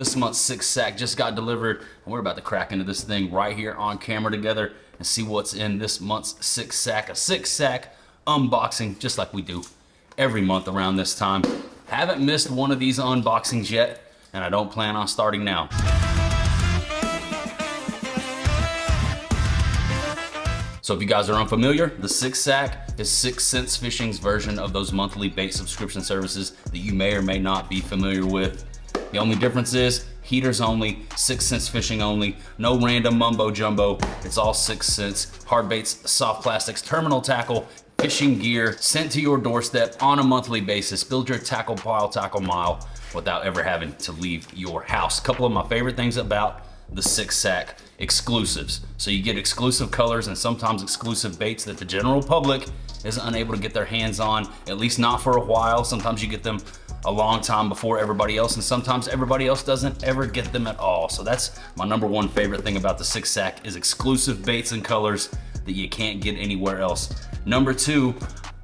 This month's six sack just got delivered, and we're about to crack into this thing right here on camera together and see what's in this month's six sack. A six sack unboxing, just like we do every month around this time. Haven't missed one of these unboxings yet, and I don't plan on starting now. So if you guys are unfamiliar, the six sack is 6 Cents Fishing's version of those monthly bait subscription services that you may or may not be familiar with. The only difference is heaters only, 6 Cents Fishing only, no random mumbo jumbo. It's all 6 cents. Hard baits, soft plastics, terminal tackle, fishing gear sent to your doorstep on a monthly basis. Build your tackle pile, tackle mile without ever having to leave your house. A couple of my favorite things about the six sack: exclusives. So you get exclusive colors and sometimes exclusive baits that the general public is unable to get their hands on, at least not for a while. Sometimes you get them a long time before everybody else, and sometimes everybody else doesn't ever get them at all. So that's my number one favorite thing about the six sack, is exclusive baits and colors that you can't get anywhere else. Number two,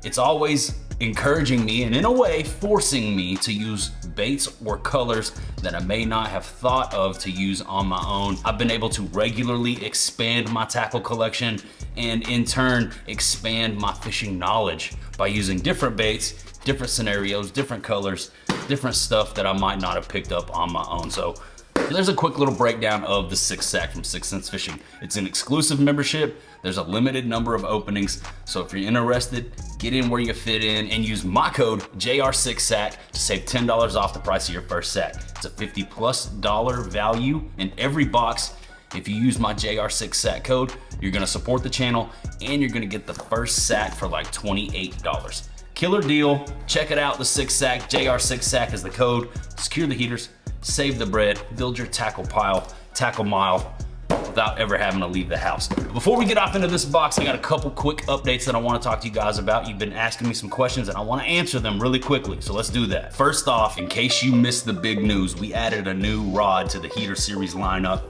it's always encouraging me, and in a way forcing me, to use baits or colors that I may not have thought of to use on my own. I've been able to regularly expand my tackle collection and in turn expand my fishing knowledge by using different baits, different scenarios, different colors, different stuff that I might not have picked up on my own. So there's a quick little breakdown of the six sack from 6 Cents Fishing. It's an exclusive membership. There's a limited number of openings. So if you're interested, get in where you fit in and use my code JR6SACK to save $10 off the price of your first sack. It's a $50+ value in every box. If you use my JR6SACK code, you're gonna support the channel and you're gonna get the first sack for like $28. Killer deal. Check it out, the six sack. JR6SACK is the code. Secure the heaters, save the bread, build your tackle pile, tackle mile without ever having to leave the house. Before we get off into this box, I got a couple quick updates that I want to talk to you guys about. You've been asking me some questions and I want to answer them really quickly, so let's do that. First off, in case you missed the big news, we added a new rod to the heater series lineup,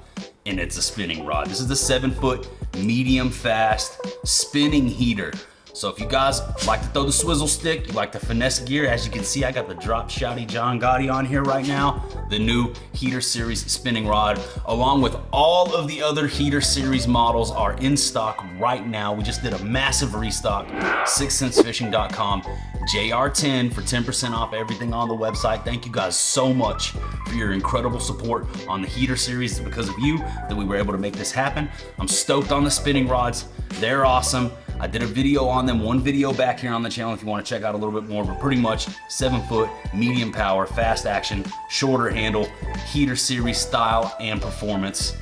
and it's a spinning rod. This is the 7-foot medium fast spinning heater. So if you guys like to throw the swizzle stick, you like to finesse gear, as you can see, I got the drop shotty John Gotti on here right now, the new heater series spinning rod, along with all of the other heater series models, are in stock right now. We just did a massive restock. 6centsfishing.com, JR10 for 10% off everything on the website. Thank you guys so much for your incredible support on the heater series. It's because of you that we were able to make this happen. I'm stoked on the spinning rods. They're awesome. I did a video on them, one video back here on the channel if you want to check out a little bit more, but pretty much 7-foot, medium power, fast action, shorter handle, heater series style and performance,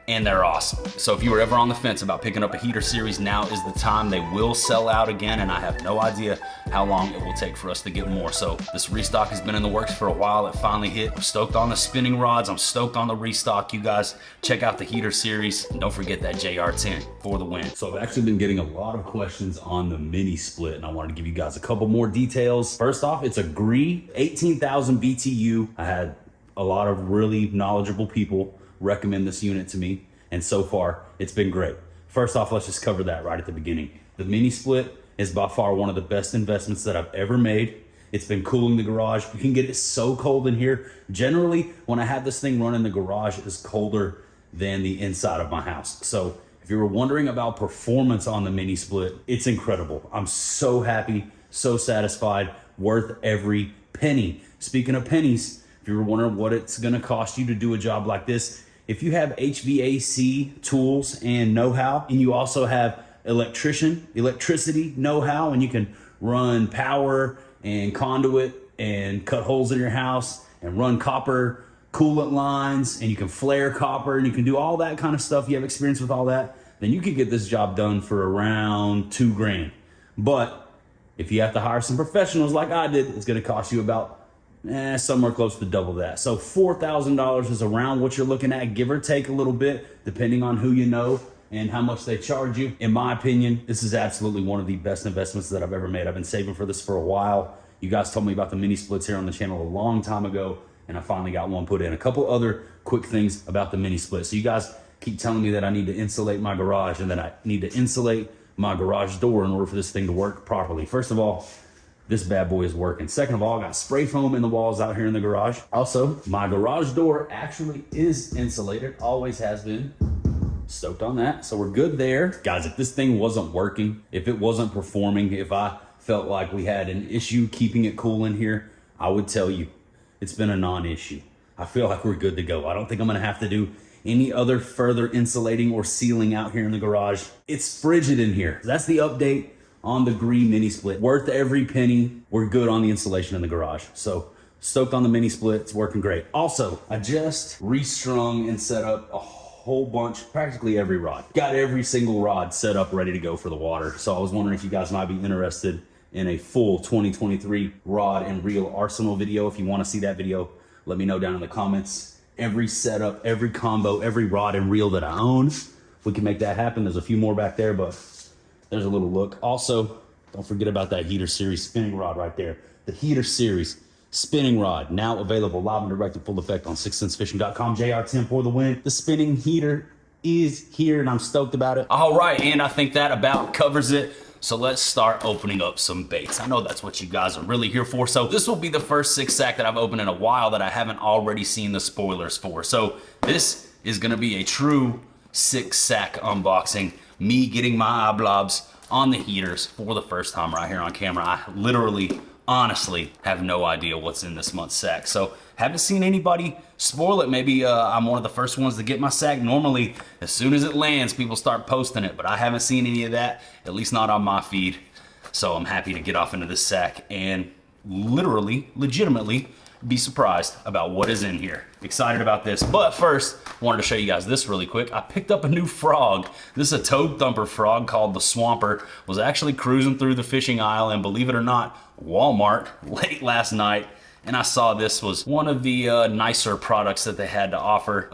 and they're awesome. So if you were ever on the fence about picking up a heater series, now is the time. They will sell out again, and I have no idea how long it will take for us to get more. So this restock has been in the works for a while. It finally hit. I'm stoked on the spinning rods. I'm stoked on the restock. You guys check out the heater series. Don't forget that JR10 for the win. So I've actually been getting a lot of questions on the mini split, and I wanted to give you guys a couple more details. First off, it's a GREE 18,000 BTU. I had a lot of really knowledgeable people recommend this unit to me, and so far it's been great. First off, let's just cover that right at the beginning. The mini split is by far one of the best investments that I've ever made. It's been cooling the garage. You can get it so cold in here. Generally, when I have this thing running, the garage is colder than the inside of my house. So if you were wondering about performance on the mini split, it's incredible. I'm so happy, so satisfied, worth every penny. Speaking of pennies, if you were wondering what it's gonna cost you to do a job like this, if you have HVAC tools and know-how, and you also have electricity know-how, and you can run power and conduit and cut holes in your house and run copper coolant lines, and you can flare copper, and you can do all that kind of stuff, you have experience with all that, then you could get this job done for around $2 grand. But if you have to hire some professionals like I did, it's gonna cost you about somewhere close to double that. So $4,000 is around what you're looking at, give or take a little bit, depending on who you know and how much they charge you. In my opinion, this is absolutely one of the best investments that I've ever made. I've been saving for this for a while. You guys told me about the mini splits here on the channel a long time ago, and I finally got one put in. A couple other quick things about the mini split. So you guys keep telling me that I need to insulate my garage and that I need to insulate my garage door in order for this thing to work properly. First of all, this bad boy is working. Second of all, I got spray foam in the walls out here in the garage. Also, my garage door actually is insulated, always has been. Stoked on that, so we're good there. Guys, if this thing wasn't working, if it wasn't performing, if I felt like we had an issue keeping it cool in here, I would tell you it's been a non-issue. I feel like we're good to go. I don't think I'm gonna have to do any other further insulating or sealing out here in the garage. It's frigid in here. That's the update on the Gree mini split. Worth every penny. We're good on the insulation in the garage. So stoked on the mini split, it's working great. Also, I just restrung and set up a whole bunch, practically every rod. Got every single rod set up, ready to go for the water. So I was wondering if you guys might be interested in a full 2023 rod and reel arsenal video. If you want to see that video, let me know down in the comments. Every setup, every combo, every rod and reel that I own, we can make that happen. There's a few more back there, but there's a little look. Also, don't forget about that Heater Series spinning rod right there. The Heater Series spinning rod, now available live and direct in full effect on 6centsfishing.com. JR10 for the win. The spinning heater is here and I'm stoked about it. All right, and I think that about covers it. So let's start opening up some baits. I know that's what you guys are really here for. So this will be the first 6-sack that I've opened in a while that I haven't already seen the spoilers for. So this is gonna be a true 6-sack unboxing. Me getting my eye blobs on the heaters for the first time right here on camera. I literally, honestly, have no idea what's in this month's sack. So haven't seen anybody spoil it. Maybe I'm one of the first ones to get my sack. Normally, as soon as it lands, people start posting it, but I haven't seen any of that, at least not on my feed. So I'm happy to get off into this sack and literally, legitimately, be surprised about what is in here. Excited about this, but first, wanted to show you guys this really quick. I picked up a new frog. This is a toad thumper frog called the Swamper. Was actually cruising through the fishing aisle, and believe it or not, Walmart late last night, and I saw this was one of the nicer products that they had to offer.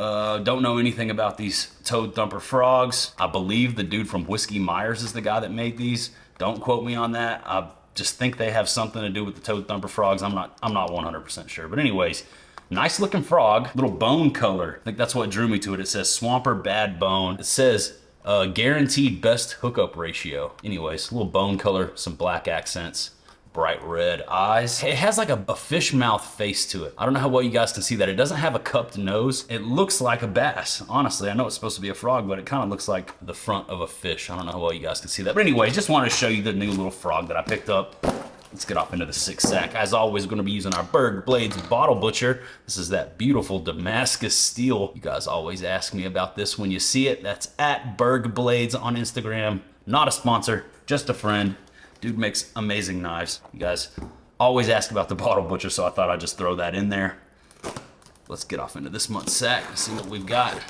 Don't know anything about these toad thumper frogs. I believe the dude from Whiskey Myers is the guy that made these. Don't quote me on that. I just think they have something to do with the toad thumper frogs. I'm not 100% sure, but anyways, nice looking frog, little bone color. I think that's what drew me to it. It says Swamper Bad Bone. It says guaranteed best hookup ratio. Anyways, a little bone color, some black accents, bright red eyes. It has like a fish mouth face to it. I don't know how well you guys can see that. It doesn't have a cupped nose. It looks like a bass. Honestly, I know it's supposed to be a frog, but it kind of looks like the front of a fish. I don't know how well you guys can see that. But anyway, just wanted to show you the new little frog that I picked up. Let's get off into the 6-sack. As always, we're gonna be using our Berg Blades Bottle Butcher. This is that beautiful Damascus steel. You guys always ask me about this when you see it. That's at Berg Blades on Instagram. Not a sponsor, just a friend. Dude makes amazing knives. You guys always ask about the Bottle Butcher, so I thought I'd just throw that in there. Let's get off into this month's sack and see what we've got.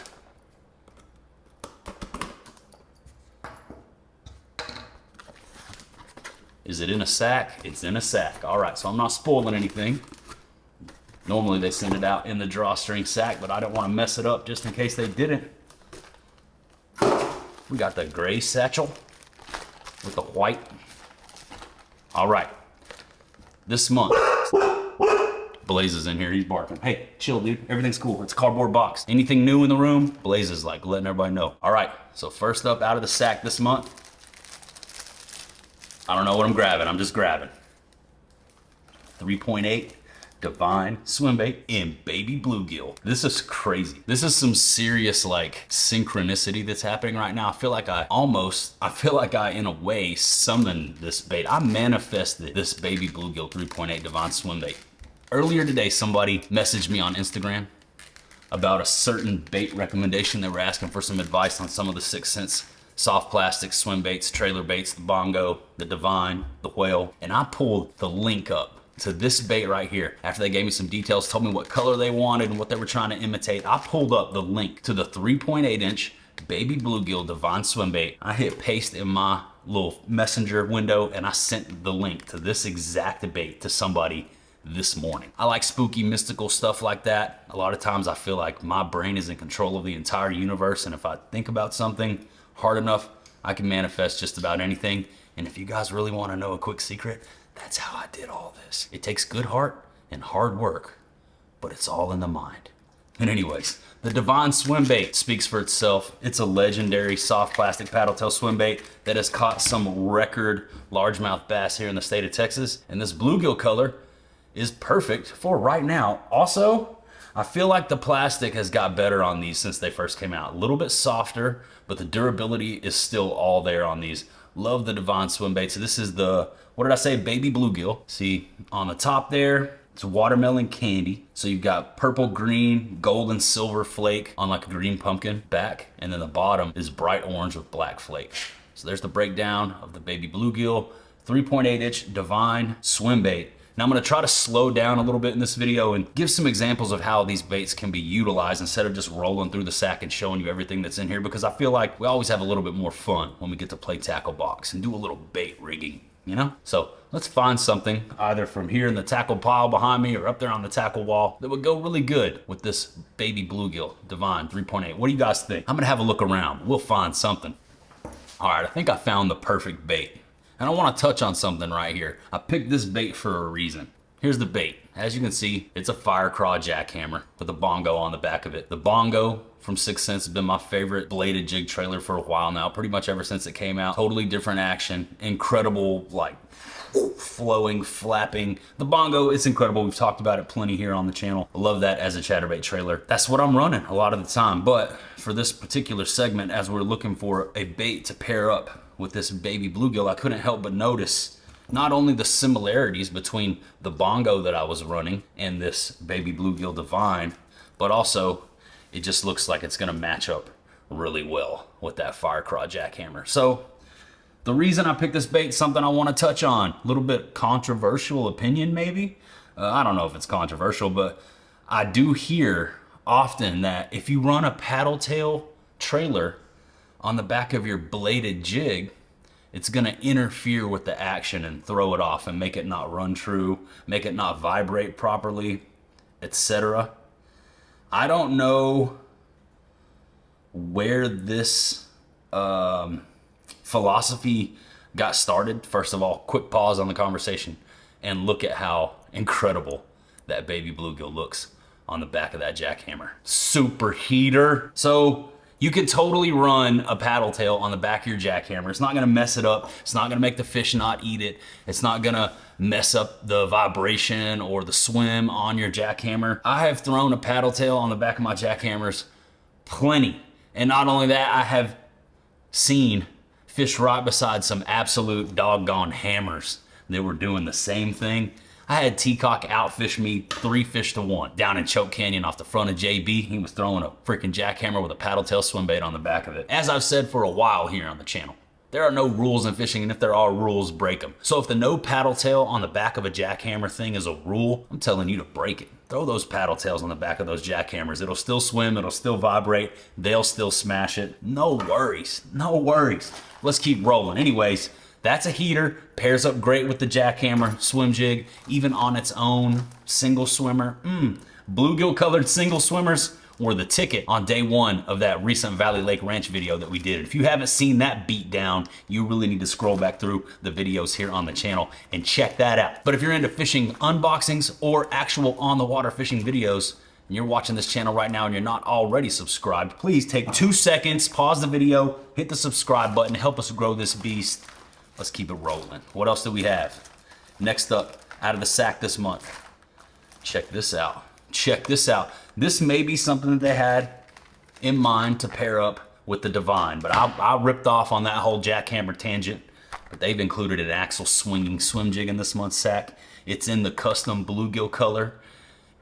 Is it in a sack? It's in a sack. All right, so I'm not spoiling anything. Normally they send it out in the drawstring sack, but I don't want to mess it up just in case they didn't. We got the gray satchel with the white. All right, this month, Blaze is in here, he's barking. Hey, chill, dude, everything's cool. It's a cardboard box. Anything new in the room, Blaze is like letting everybody know. All right, so first up out of the sack this month, I don't know what I'm grabbing, I'm just grabbing. 3.8 Divine Swim Bait in Baby Bluegill. This is crazy. This is some serious like synchronicity that's happening right now. I feel like I in a way summoned this bait. I manifested this Baby Bluegill 3.8 Divine Swim Bait. Earlier today, somebody messaged me on Instagram about a certain bait recommendation. They were asking for some advice on some of the 6 Sense soft plastic swim baits, trailer baits, the Bongo, the Divine, the Whale, and I pulled the link up to this bait right here. After they gave me some details, told me what color they wanted and what they were trying to imitate, I pulled up the link to the 3.8 inch Baby Bluegill Divine Swim Bait. I hit paste in my little messenger window and I sent the link to this exact bait to somebody this morning. I like spooky, mystical stuff like that. A lot of times I feel like my brain is in control of the entire universe, and if I think about something hard enough, I can manifest just about anything. And if you guys really want to know a quick secret, that's how I did all this. It takes good heart and hard work, but it's all in the mind. And anyways, The Divine swim bait speaks for itself. It's a legendary soft plastic paddle tail swim bait that has caught some record largemouth bass here in the state of Texas. And this bluegill color is perfect for right now. Also, I feel like the plastic has got better on these since they first came out. A little bit softer, but the durability is still all there on these. Love the Divine swim bait. So this is the, what did I say, baby bluegill. See on the top there, it's watermelon candy. So you've got purple, green, gold, and silver flake on like a green pumpkin back. And then the bottom is bright orange with black flake. So there's the breakdown of the baby bluegill, 3.8-inch Divine swim bait. Now I'm gonna try to slow down a little bit in this video and give some examples of how these baits can be utilized instead of just rolling through the sack and showing you everything that's in here, because I feel like we always have a little bit more fun when we get to play tackle box and do a little bait rigging, you know? So let's find something either from here in the tackle pile behind me or up there on the tackle wall that would go really good with this baby bluegill Divine 3.8. What do you guys think? I'm gonna have a look around. We'll find something. All right, I think I found the perfect bait. And I want to touch on something right here. I picked this bait for a reason. Here's the bait. As you can see, it's a fire craw jackhammer with a bongo on the back of it. The bongo from 6th Sense has been my favorite bladed jig trailer for a while now, pretty much ever since it came out. Totally different action, incredible, like flowing, flapping. The bongo, it's incredible. We've talked about it plenty here on the channel. I love that as a chatterbait trailer. That's what I'm running a lot of the time. But for this particular segment, as we're looking for a bait to pair up with this baby bluegill, I couldn't help but notice not only the similarities between the bongo that I was running and this baby bluegill Divine, but also it just looks like it's gonna match up really well with that fire craw jackhammer. So the reason I picked this bait is something I want to touch on. A little bit controversial opinion maybe. I don't know if it's controversial, but I do hear often that if you run a paddle tail trailer on the back of your bladed jig, it's gonna interfere with the action and throw it off and make it not run true, make it not vibrate properly, etc. I don't know where this philosophy got started. First of all, quick pause on the conversation and look at how incredible that baby bluegill looks on the back of that jackhammer. Super heater. So you can totally run a paddle tail on the back of your jackhammer. It's not gonna mess it up. It's not gonna make the fish not eat it. It's not gonna mess up the vibration or the swim on your jackhammer. I have thrown a paddle tail on the back of my jackhammers plenty. And not only that, I have seen fish right beside some absolute doggone hammers that were doing the same thing. I had Teacock outfish me 3 fish to 1 down in Choke Canyon off the front of JB. He was throwing a freaking jackhammer with a paddle tail swim bait on the back of it. As I've said for a while here on the channel, there are no rules in fishing, and if there are rules, break them. So if the no paddle tail on the back of a jackhammer thing is a rule, I'm telling you to break it. Throw those paddle tails on the back of those jackhammers. It'll still swim, it'll still vibrate, they'll still smash it. No worries, no worries. Let's keep rolling. Anyways, that's a heater, pairs up great with the jackhammer swim jig, even on its own single swimmer. Bluegill colored single swimmers were the ticket on day 1 of that recent Valley Lake Ranch video that we did. If you haven't seen that beat down, you really need to scroll back through the videos here on the channel and check that out. But if you're into fishing unboxings or actual on the water fishing videos, and you're watching this channel right now and you're not already subscribed, please take 2 seconds, pause the video, hit the subscribe button, help us grow this beast. Let's keep it rolling. What else do we have? Next up, out of the sack this month. Check this out. Check this out. This may be something that they had in mind to pair up with the Divine, but I ripped off on that whole jackhammer tangent. But they've included an axle swinging swim jig in this month's sack. It's in the custom bluegill color.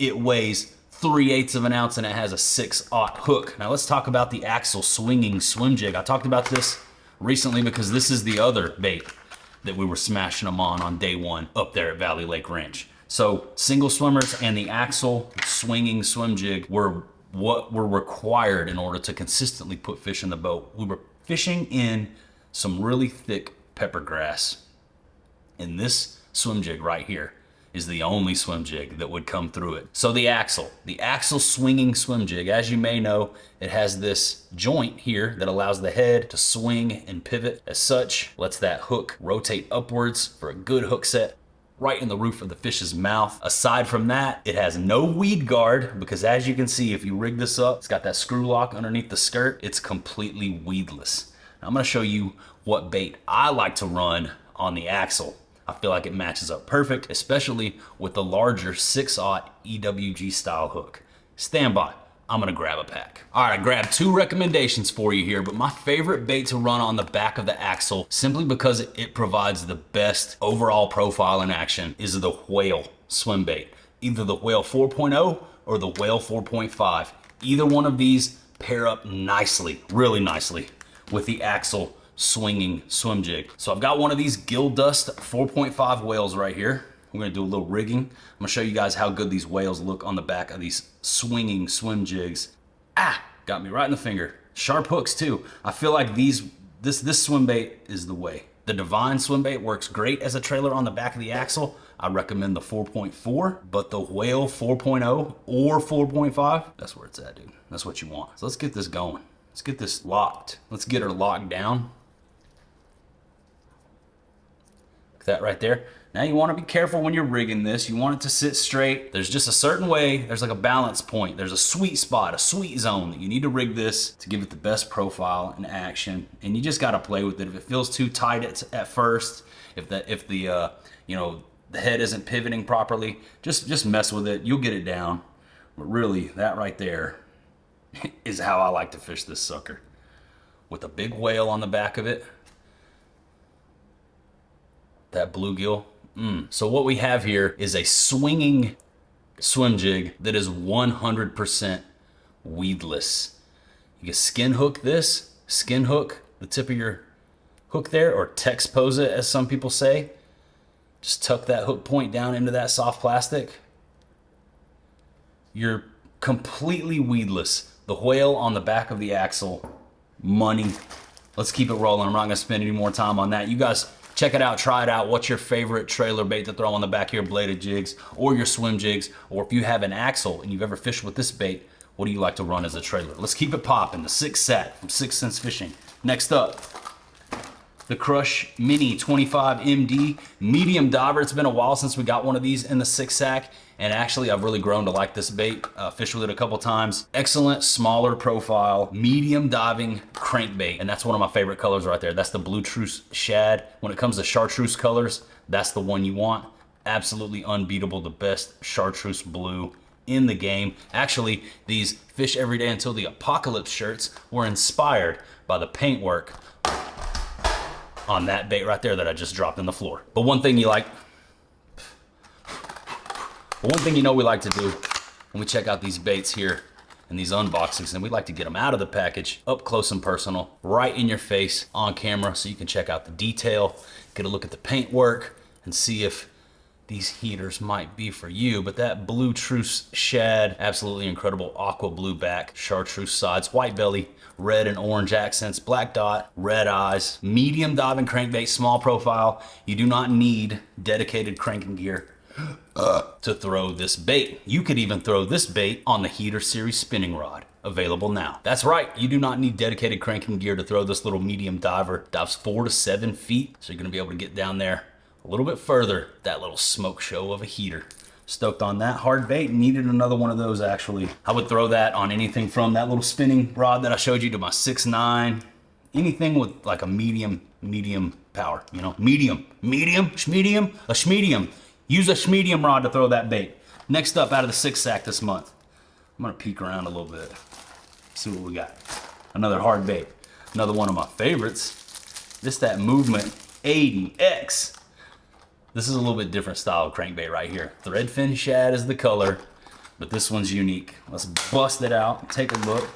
It weighs 3/8 of an ounce and it has a 6/0 hook. Now let's talk about the axle swinging swim jig. I talked about this recently because this is the other bait that we were smashing them on day 1 up there at Valley Lake Ranch. So single swimmers and the axle swinging swim jig were what were required in order to consistently put fish in the boat. We were fishing in some really thick pepper grass, and this swim jig right here is the only swim jig that would come through it. So the axle swinging swim jig, as you may know, it has this joint here that allows the head to swing and pivot. As such, lets that hook rotate upwards for a good hook set. right in the roof of the fish's mouth. Aside from that, it has no weed guard because as you can see, if you rig this up, it's got that screw lock underneath the skirt. It's completely weedless. Now, I'm gonna show you what bait I like to run on the axle. I feel like it matches up perfect, especially with the larger 6/0 EWG style hook. Stand by. I'm gonna grab a pack. All right, I grabbed 2 recommendations for you here, but my favorite bait to run on the back of the axle, simply because it provides the best overall profile in action, is the Whale swim bait. Either the Whale 4.0 or the Whale 4.5. Either one of these pair up nicely, really nicely, with the axle swinging swim jig. So I've got one of these Gill Dust 4.5 Whales right here. We're gonna do a little rigging. I'm gonna show you guys how good these whales look on the back of these swinging swim jigs. Got me right in the finger. Sharp hooks too. I feel like this swim bait is the way. The Divine swim bait works great as a trailer on the back of the axle. I recommend the 4.4, but the Whale 4.0 or 4.5, that's where it's at, dude. That's what you want. So let's get this going. Let's get this locked. Let's get her locked down. Like that right there. Now you want to be careful when you're rigging this. You want it to sit straight. There's just a certain way, there's like a balance point. There's a sweet spot, a sweet zone that you need to rig this to give it the best profile and action. And you just got to play with it. If it feels too tight at first, if the head isn't pivoting properly, just mess with it. You'll get it down. But really, that right there is how I like to fish this sucker. With a big whale on the back of it. That bluegill. So what we have here is a swinging swim jig that is 100% weedless. You can skin hook this, skin hook the tip of your hook there, or text pose it as some people say. Just tuck that hook point down into that soft plastic. You're completely weedless. The Whale on the back of the axle, money. Let's keep it rolling. I'm not gonna spend any more time on that. You guys check it out, try it out. What's your favorite trailer bait to throw on the back of your bladed jigs or your swim jigs? Or if you have an axle and you've ever fished with this bait, what do you like to run as a trailer? Let's keep it popping. The 6 Sat from 6 Cents Fishing. Next up, the Crush Mini 25 MD medium diver. It's been a while since we got one of these in the 6 Sack, and actually I've really grown to like this bait. Fished with it a couple times. Excellent, smaller profile, medium diving crankbait, and that's one of my favorite colors right there. That's the Blue Truce Shad. When it comes to chartreuse colors, that's the one you want. Absolutely unbeatable, the best chartreuse blue in the game. Actually, these Fish Every Day Until the Apocalypse shirts were inspired by the paintwork on that bait right there that I just dropped in the floor. But one thing you know we like to do when we check out these baits here and these unboxings, and we like to get them out of the package, up close and personal, right in your face on camera, so you can check out the detail, get a look at the paintwork, and see if these heaters might be for you. But that Blue Truce Shad, absolutely incredible aqua blue back, chartreuse sides, white belly, red and orange accents, black dot, red eyes, medium diving crankbait, small profile. You do not need dedicated cranking gear to throw this bait. You could even throw this bait on the Heater Series spinning rod, available now. That's right, you do not need dedicated cranking gear to throw this little medium diver. Dives 4 to 7 feet, so you're gonna be able to get down there a little bit further. That little smoke show of a heater. Stoked on that. Hard bait, needed another one of those actually. I would throw that on anything from that little spinning rod that I showed you to my 6.9, anything with like a medium power, you know, medium, a schmedium. Use a schmedium rod to throw that bait. Next up out of the 6 Sack this month, I'm gonna peek around a little bit, see what we got. Another hard bait, another one of my favorites. That Movement 80X. This is a little bit different style of crankbait right here. Threadfin shad is the color, but this one's unique. Let's bust it out and take a look.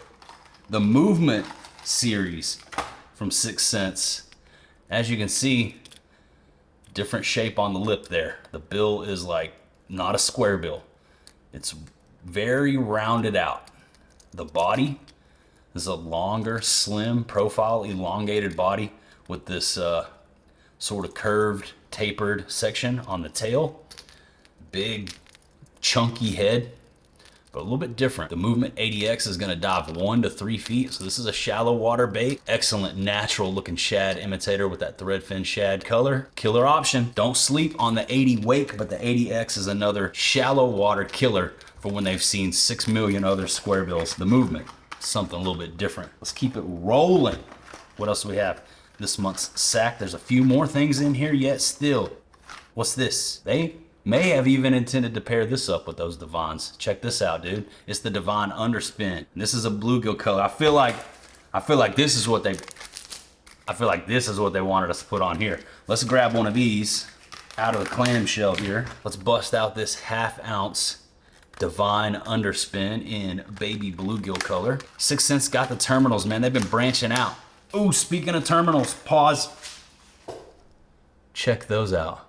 The Movement series from 6 Cents. As you can see, different shape on the lip there. The bill is like not a square bill. It's very rounded out. The body is a longer, slim profile, elongated body with this sort of curved, tapered section on the tail. Big, chunky head. but a little bit different. The Movement 80X is gonna dive 1 to 3 feet. So this is a shallow water bait. Excellent natural looking shad imitator with that threadfin shad color. Killer option. Don't sleep on the 80 Wake, but the 80X is another shallow water killer for when they've seen 6 million other square bills. The Movement, something a little bit different. Let's keep it rolling. What else do we have? This month's sack. There's a few more things in here yet still. What's this? They may have even intended to pair this up with those Divines. Check this out, dude. It's the Divine Underspin. This is a bluegill color. I feel like this is what they wanted us to put on here. Let's grab one of these out of the clamshell here. Let's bust out this 1/2 ounce Divine Underspin in baby bluegill color. 6th Sense got the terminals, man. They've been branching out. Ooh, speaking of terminals, pause. Check those out.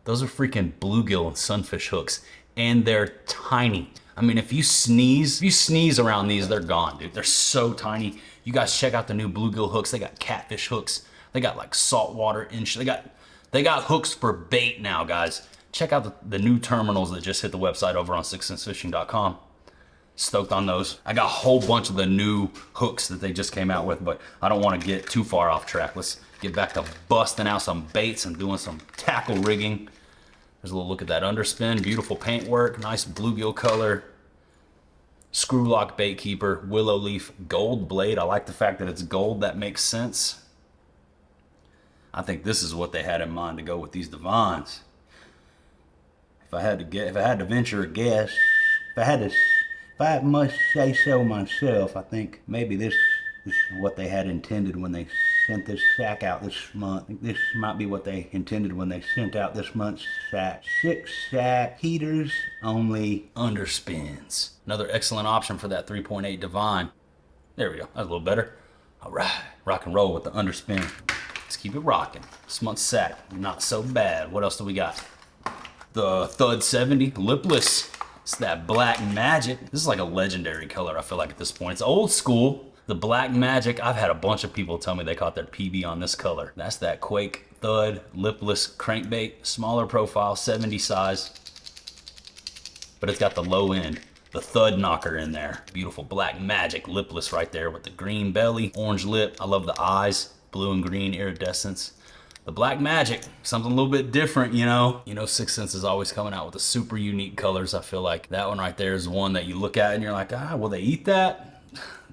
Those are freaking bluegill and sunfish hooks, and they're tiny. I mean, if you sneeze around these, they're gone, dude. They're so tiny. You guys check out the new bluegill hooks. They got catfish hooks. They got like saltwater inch. They got hooks for bait now, guys. Check out the new terminals that just hit the website over on 6censefishing.com. Stoked on those. I got a whole bunch of the new hooks that they just came out with, but I don't want to get too far off track. Let's get back to busting out some baits and doing some tackle rigging. There's a little look at that underspin. Beautiful paintwork, nice bluegill color. Screw lock bait keeper, willow leaf gold blade. I like the fact that it's gold. That makes sense. I think this is what they had in mind to go with these Divines. If I had to venture a guess, if I must say so myself, I think maybe this is what they had intended when they sent this sack out this month. I think this might be what they intended when they sent out this month's sack. 6 sack heaters only underspins. Another excellent option for that 3.8 Divine. There we go. That's a little better. All right, rock and roll with the underspin. Let's keep it rocking. This month's sack, not so bad. What else do we got? The Thud 70 lipless. It's that Black Magic. This is like a legendary color, I feel like, at this point. It's old school. The Black Magic, I've had a bunch of people tell me they caught their PB on this color. That's that Quake Thud lipless crankbait, smaller profile, 70 size. But it's got the low end, the Thud knocker in there. Beautiful Black Magic lipless right there with the green belly, orange lip. I love the eyes, blue and green iridescence. The Black Magic, something a little bit different, you know. 6th Sense is always coming out with the super unique colors. I feel like that one right there is one that you look at and you're like, will they eat that?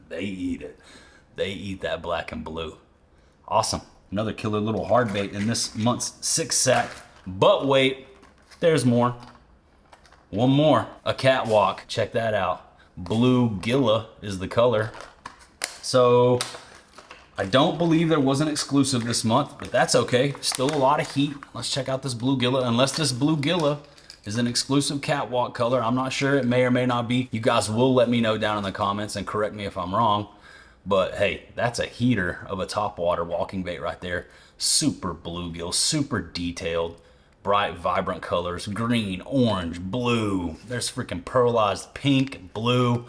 They eat it. They eat that black and blue. Awesome. Another killer little hard bait in this month's 6 sack. But wait, there's more. One more, a catwalk. Check that out. Blue Gilla is the color. So I don't believe there was an exclusive this month, but that's okay. Still a lot of heat. Let's check out this Blue Gilla. Unless this Blue Gilla is an exclusive catwalk color, I'm not sure. It may or may not be. You guys will let me know down in the comments and correct me if I'm wrong. But hey, that's a heater of a topwater walking bait right there. Super bluegill, super detailed, bright, vibrant colors. Green, orange, blue. There's freaking pearlized pink, blue.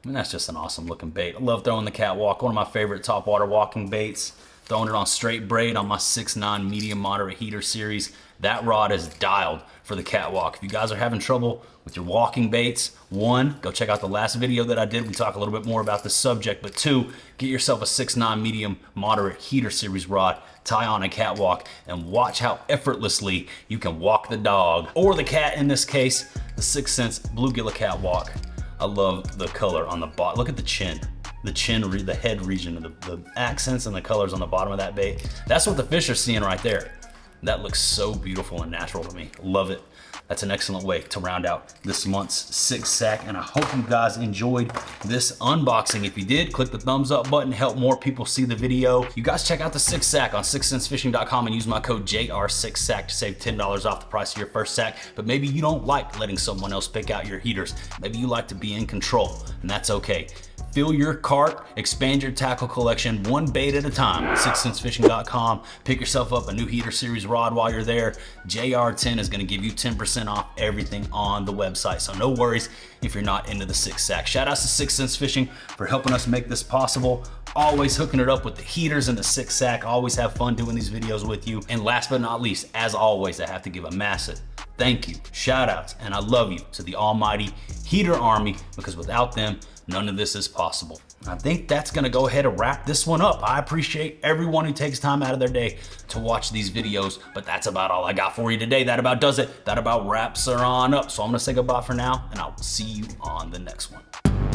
I mean, that's just an awesome looking bait. I love throwing the catwalk. One of my favorite topwater walking baits. Throwing it on straight braid on my 6'9" medium moderate heater series. That rod is dialed for the catwalk. If you guys are having trouble with your walking baits, 1, go check out the last video that I did. We talk a little bit more about this subject. But 2, get yourself a 6'9" medium moderate heater series rod, tie on a catwalk, and watch how effortlessly you can walk the dog, or the cat in this case, the 6th Sense Bluegilla catwalk. I love the color on the bottom. Look at the chin. The head region of the accents and the colors on the bottom of that bait. That's what the fish are seeing right there. That looks so beautiful and natural to me. Love it. That's an excellent way to round out this month's 6 sack, and I hope you guys enjoyed this unboxing. If you did, click the thumbs up button, help more people see the video. You guys check out the 6 sack on 6censefishing.com and use my code JR6SACK to save $10 off the price of your first sack. But maybe you don't like letting someone else pick out your heaters. Maybe you like to be in control, and that's okay. Fill your cart, expand your tackle collection one bait at a time at 6censefishing.com. Pick yourself up a new heater series rod while you're there. JR10 is gonna give you 10% off everything on the website. So no worries if you're not into the 6 sack. Shout outs to 6 Sense Fishing for helping us make this possible. Always hooking it up with the heaters and the 6 sack. Always have fun doing these videos with you. And last but not least, as always, I have to give a massive Thank you, shout outs, and I love you to the almighty heater army, because without them, none of this is possible. I think that's gonna go ahead and wrap this one up. I appreciate everyone who takes time out of their day to watch these videos, but that's about all I got for you today. That about does it. That about wraps her on up. So I'm gonna say goodbye for now, and I'll see you on the next one.